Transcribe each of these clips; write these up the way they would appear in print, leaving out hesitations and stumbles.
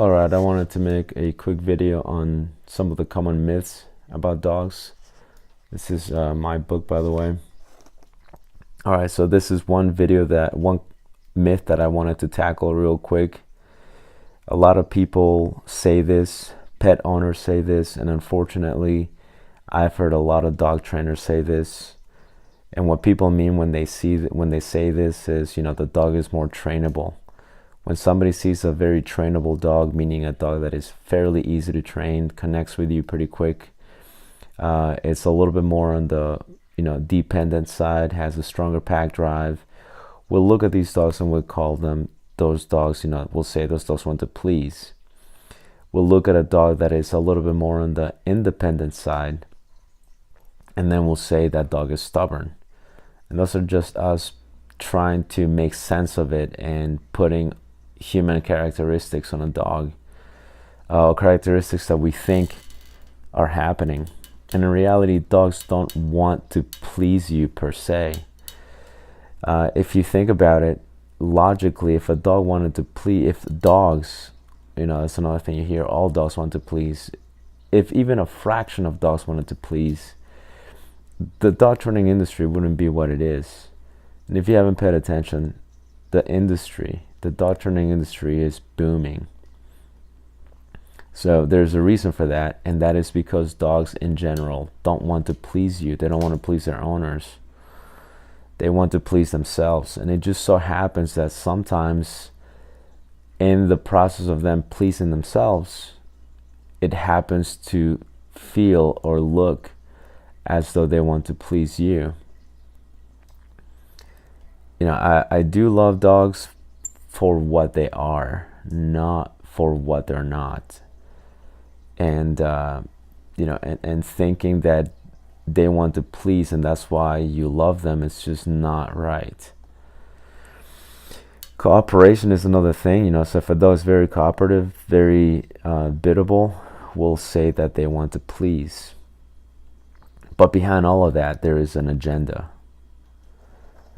Alright, I wanted to make a quick video on some of the common myths about dogs. This is my book, by the way. Alright, so this is one myth that I wanted to tackle real quick. A lot of people say this, pet owners say this, and unfortunately, I've heard a lot of dog trainers say this. And what people mean when they say this is, the dog is more trainable. When somebody sees a very trainable dog, meaning a dog that is fairly easy to train, connects with you pretty quick, it's a little bit more on the dependent side, has a stronger pack drive. We'll look at these dogs and we'll call them those dogs, we'll say those dogs want to please. We'll look at a dog that is a little bit more on the independent side, and then we'll say that dog is stubborn. And those are just us trying to make sense of it and putting human characteristics on a dog, characteristics that we think are happening. And in reality, dogs don't want to please you per se. If you think about it logically, if a dog wanted to please, if dogs, that's another thing you hear, all dogs want to please. If even a fraction of dogs wanted to please, the dog training industry wouldn't be what it is. And if you haven't paid attention, the dog training industry is booming. So there's a reason for that, and that is because dogs in general don't want to please you. They don't want to please their owners. They want to please themselves. And it just so happens that sometimes in the process of them pleasing themselves, it happens to feel or look as though they want to please you. I do love dogs for what they are, not for what they're not. And and thinking that they want to please and that's why you love them, it's just not right. Cooperation is another thing, so if a dog is very cooperative, very biddable, we'll say that they want to please. But behind all of that, there is an agenda.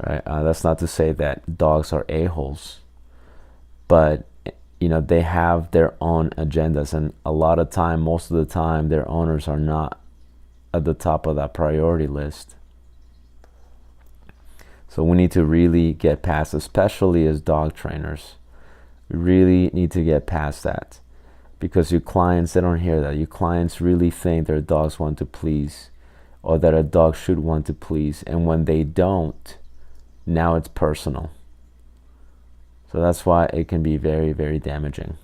Right? That's not to say that dogs are a-holes, but they have their own agendas, and most of the time, their owners are not at the top of that priority list. So we need to really get past, especially as dog trainers, we really need to get past that, because your clients, they don't hear that. Your clients really think their dogs want to please, or that a dog should want to please, and when they don't, now it's personal. So that's why it can be very, very damaging.